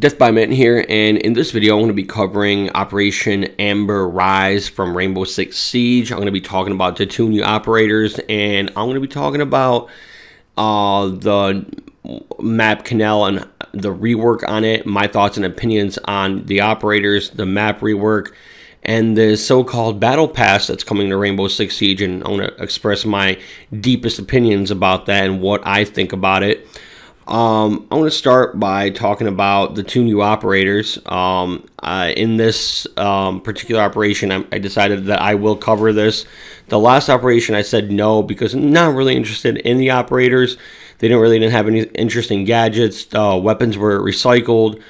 deathBYmitten here, and in this video I'm going to be covering Operation Ember Rise from Rainbow Six Siege. I'm going to be talking about the two new operators, and I'm going to be talking about the map canal and the rework on it, my thoughts and opinions on the operators, the map rework, and the so-called battle pass that's coming to Rainbow Six Siege, and I'm going to express my deepest opinions about that and what I think about it. I'm going to start by talking about the two new operators. In this particular operation, I decided that I will cover this. The last operation I said no because I'm not really interested in the operators. They didn't have any interesting gadgets. Weapons were recycled.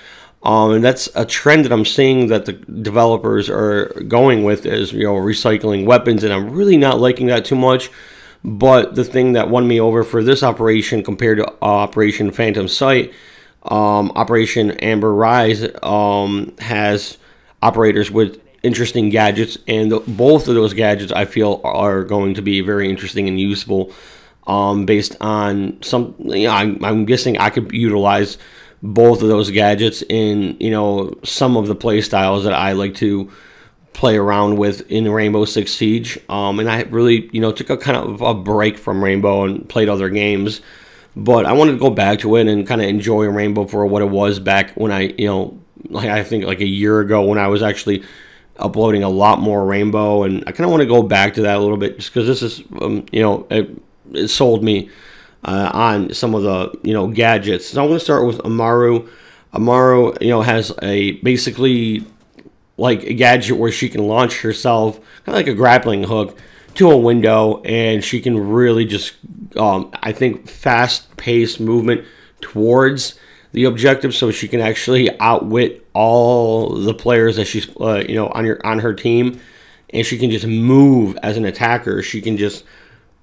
And that's a trend that I'm seeing that the developers are going with, is recycling weapons, and I'm really not liking that too much. But the thing that won me over for this operation compared to Operation Phantom Sight, Operation Ember Rise has operators with interesting gadgets, and both of those gadgets I feel are going to be very interesting and useful. Based on some, I'm guessing I could utilize both of those gadgets in some of the play styles that I like to play around with in Rainbow Six Siege. And I really took a kind of a break from Rainbow and played other games, but I wanted to go back to it and kind of enjoy Rainbow for what it was back when I think like a year ago, when I was actually uploading a lot more Rainbow. And I kind of want to go back to that a little bit, just because this is it sold me on some of the gadgets. So I'm going to start with Amaru. Amaru has a basically like a gadget where she can launch herself, kind of like a grappling hook, to a window, and she can really just, I think, fast-paced movement towards the objective, so she can actually outwit all the players that she's, on her team, and she can just move as an attacker. She can just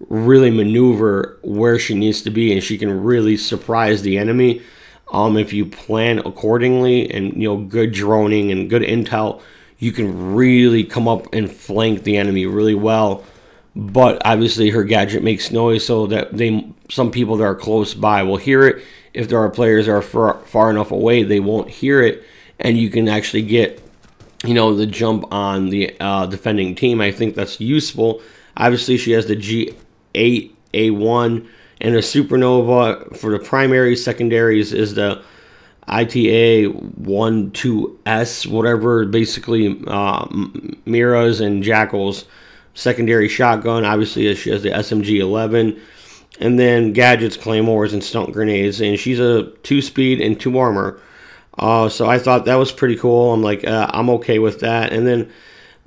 really maneuver where she needs to be, and she can really surprise the enemy. If you plan accordingly and good droning and good intel, you can really come up and flank the enemy really well. But obviously her gadget makes noise, so that some people that are close by will hear it. If there are players that are far enough away, they won't hear it, and you can actually get the jump on the defending team. I think that's useful. Obviously she has the G8A1 and a supernova for the primaries. Secondaries is the ITA-12S, whatever, basically Miras and Jackals. Secondary shotgun, obviously she has the SMG-11. And then gadgets, claymores, and stun grenades. And she's a 2-speed and 2 armor. So I thought that was pretty cool. I'm like, I'm okay with that. And then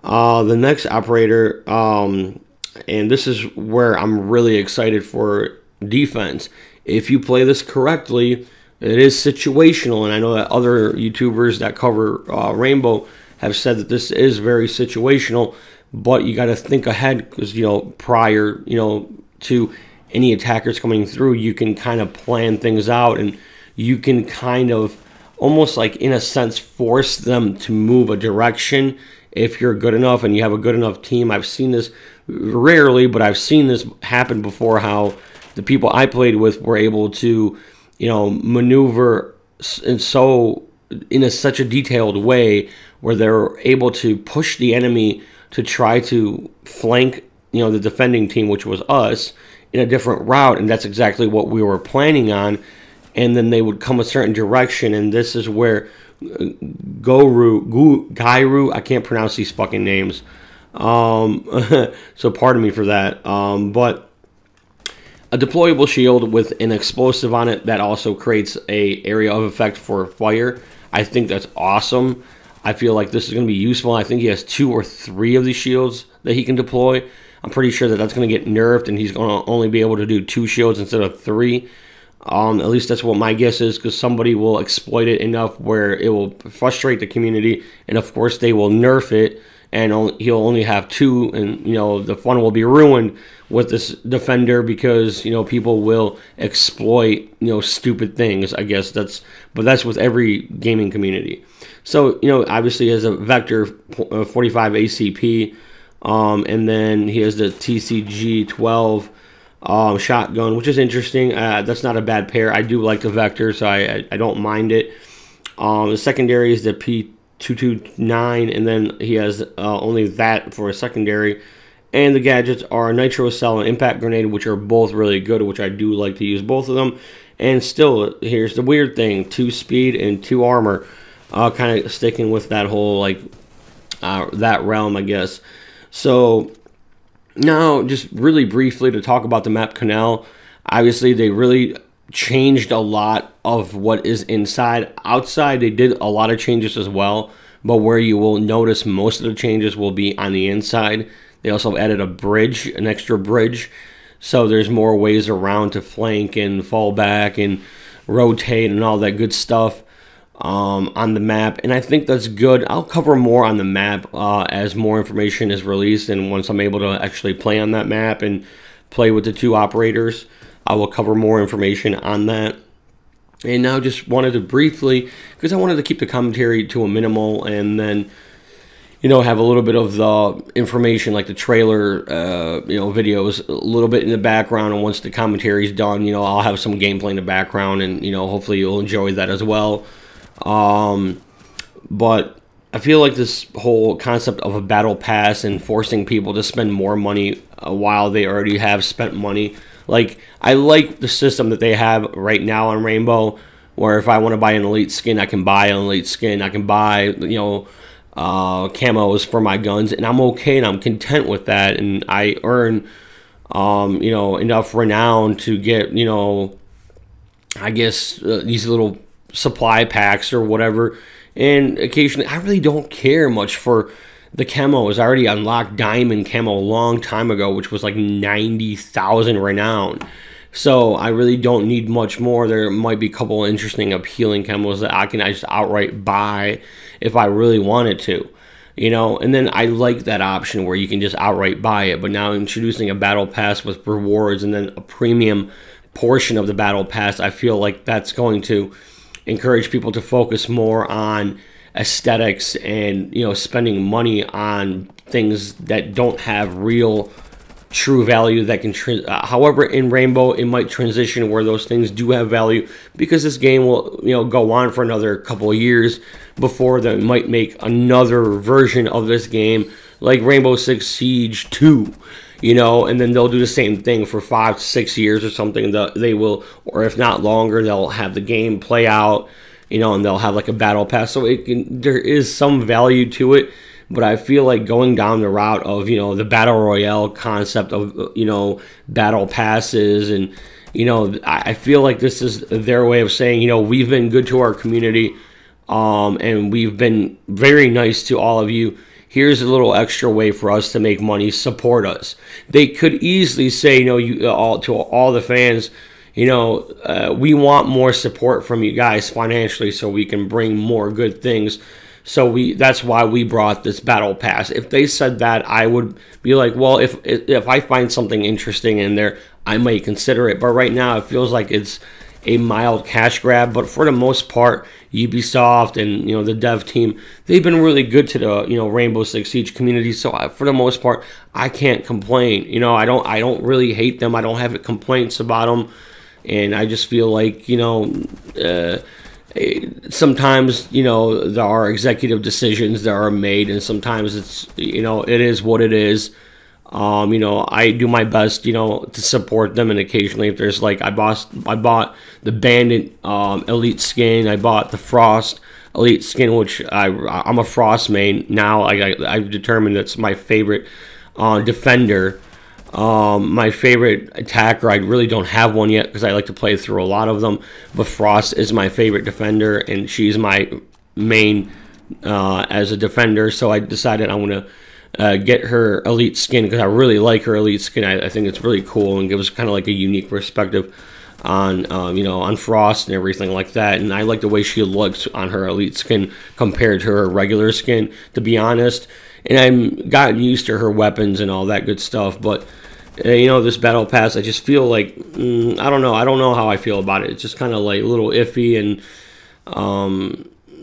the next operator, and this is where I'm really excited for defense. If you play this correctly, it is situational, and I know that other YouTubers that cover Rainbow have said that this is very situational, but you got to think ahead, because prior to any attackers coming through, you can kind of plan things out, and you can kind of almost, like, in a sense, force them to move a direction if you're good enough and you have a good enough team. I've seen this rarely, but I've seen this happen before, how the people I played with were able to, maneuver in such a detailed way where they're able to push the enemy to try to flank, the defending team, which was us, in a different route, and that's exactly what we were planning on. And then they would come a certain direction, and this is where Gairu, I can't pronounce these fucking names, so pardon me for that, but a deployable shield with an explosive on it that also creates a area of effect for fire. I think that's awesome. I feel like this is going to be useful. I think he has 2 or 3 of these shields that he can deploy. I'm pretty sure that that's going to get nerfed, and he's going to only be able to do 2 shields instead of 3. At least that's what my guess is, because somebody will exploit it enough where it will frustrate the community, and of course they will nerf it, and he'll only have 2, and the fun will be ruined with this defender, because people will exploit stupid things. I guess that's with every gaming community. So obviously he has a Vector 45 ACP, and then he has the TCG-12 shotgun, which is interesting. That's not a bad pair. I do like the Vector, so I don't mind it. The secondary is the P229, and then he has only that for a secondary. And the gadgets are Nitro Cell and Impact Grenade, which are both really good, which I do like to use both of them. And still, here's the weird thing, 2 speed and 2 armor. Kind of sticking with that whole, like, that realm, I guess. So, now, just really briefly to talk about the map Canal. Obviously, they really changed a lot of what is inside. Outside, they did a lot of changes as well. But where you will notice most of the changes will be on the inside. They also added a bridge, an extra bridge. So there's more ways around to flank and fall back and rotate and all that good stuff on the map. And I think that's good. I'll cover more on the map as more information is released. And once I'm able to actually play on that map and play with the 2 operators, I will cover more information on that. And now just wanted to briefly, because I wanted to keep the commentary to a minimal and then, you know, have a little bit of the information like the trailer, you know, videos a little bit in the background. And once the commentary is done, you know, I'll have some gameplay in the background and, you know, hopefully you'll enjoy that as well. But I feel like this whole concept of a battle pass and forcing people to spend more money while they already have spent money. Like, I like the system that they have right now on Rainbow, where if I want to buy an elite skin, I can buy an elite skin. I can buy, you know, camos for my guns, and I'm okay and I'm content with that. And I earn, you know, enough renown to get, you know, I guess these little supply packs or whatever. And occasionally, I really don't care much for the camos. I already unlocked Diamond Camo a long time ago, which was like 90,000 renown. So I really don't need much more. There might be a couple interesting, appealing camos that I can just outright buy if I really wanted to. You know, and then I like that option where you can just outright buy it. But now introducing a battle pass with rewards and then a premium portion of the battle pass, I feel like that's going to encourage people to focus more on aesthetics and, you know, spending money on things that don't have real true value that can however, in Rainbow it might transition where those things do have value, because this game will, you know, go on for another couple of years before they might make another version of this game like Rainbow Six Siege 2, you know, and then they'll do the same thing for 5 to 6 years or something. They will, or if not longer, they'll have the game play out, you know, and they'll have like a battle pass. So there is some value to it, but I feel like going down the route of, you know, the battle royale concept of, you know, battle passes, and, you know, I feel like this is their way of saying, you know, we've been good to our community, and we've been very nice to all of you. Here's a little extra way for us to make money. Support us. They could easily say, you know, to all the fans, you know, we want more support from you guys financially so we can bring more good things. So that's why we brought this battle pass. If they said that, I would be like, well, if I find something interesting in there, I might consider it. But right now, it feels like it's a mild cash grab. But for the most part, Ubisoft and, you know, the dev team, they've been really good to the, you know, Rainbow Six Siege community. So for the most part, I can't complain. You know, I don't really hate them. I don't have complaints about them. And I just feel like, you know, sometimes, you know, there are executive decisions that are made, and sometimes it's, you know, it is what it is. You know, I do my best, you know, to support them, and occasionally if there's like, I bought the Bandit Elite skin, I bought the Frost Elite skin, which I'm a Frost main now. I've determined that's my favorite defender. My favorite attacker, I really don't have one yet because I like to play through a lot of them, but Frost is my favorite defender, and she's my main as a defender. So I decided I'm going to get her elite skin because I really like her elite skin. I think it's really cool and gives kind of like a unique perspective on you know, on Frost and everything like that. And I like the way she looks on her elite skin compared to her regular skin, to be honest. And I'm gotten used to her weapons and all that good stuff, but you know, this battle pass, I just feel like I don't know how I feel about it. It's just kind of like a little iffy, and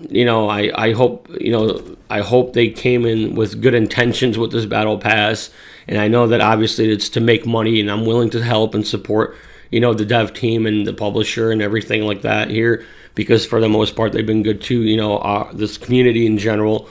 you know, I hope they came in with good intentions with this battle pass, and I know that obviously it's to make money, and I'm willing to help and support, the dev team and the publisher and everything like that here, because for the most part they've been good too. This community in general.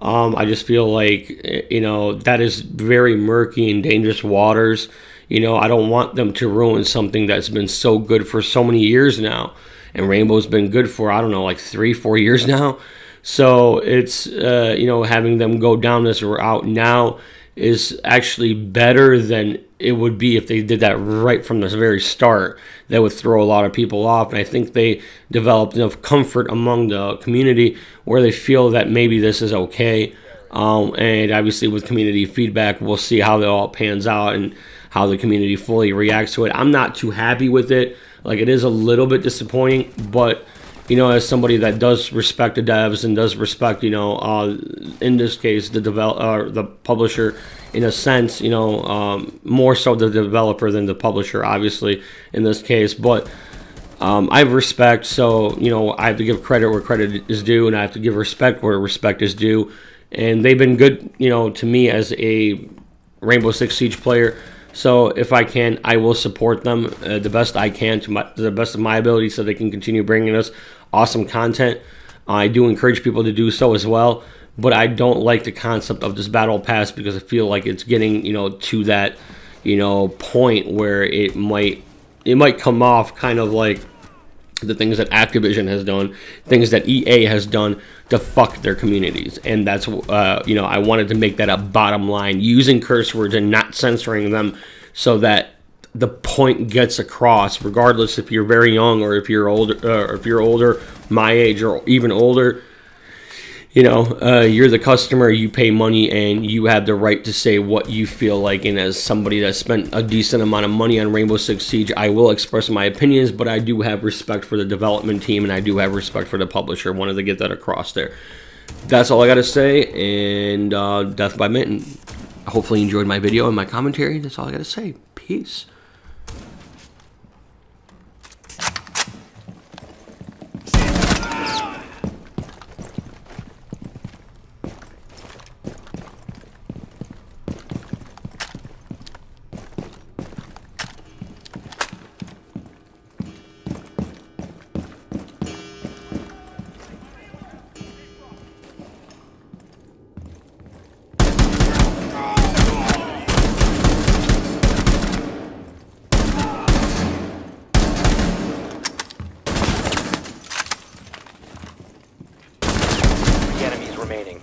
I just feel like, that is very murky and dangerous waters. I don't want them to ruin something that's been so good for so many years now. And Rainbow's been good for, I don't know, like 3-4 years now. So it's, having them go down this route now is actually better than it would be if they did that right from the very start. That would throw a lot of people off. And I think they developed enough comfort among the community where they feel that maybe this is okay. And obviously with community feedback, we'll see how it all pans out and how the community fully reacts to it. I'm not too happy with it. Like, it is a little bit disappointing, but as somebody that does respect the devs and does respect, in this case, the publisher, in a sense, more so the developer than the publisher, obviously, in this case. But I have respect, so, I have to give credit where credit is due, and I have to give respect where respect is due. And they've been good, to me as a Rainbow Six Siege player. So if I can, I will support them the best I can to the best of my ability so they can continue bringing us awesome content. I do encourage people to do so as well, but I don't like the concept of this battle pass because I feel like it's getting, to that, point where it might come off kind of like the things that Activision has done, things that EA has done to fuck their communities. And that's, I wanted to make that a bottom line, using curse words and not censoring them so that the point gets across, regardless if you're very young or if you're older, my age or even older. You're the customer, you pay money, and you have the right to say what you feel like. And as somebody that spent a decent amount of money on Rainbow Six Siege, I will express my opinions, but I do have respect for the development team, and I do have respect for the publisher. Wanted to get that across there. That's all I got to say, and deathBYmitten. Hopefully you enjoyed my video and my commentary. That's all I got to say. Peace. Remaining.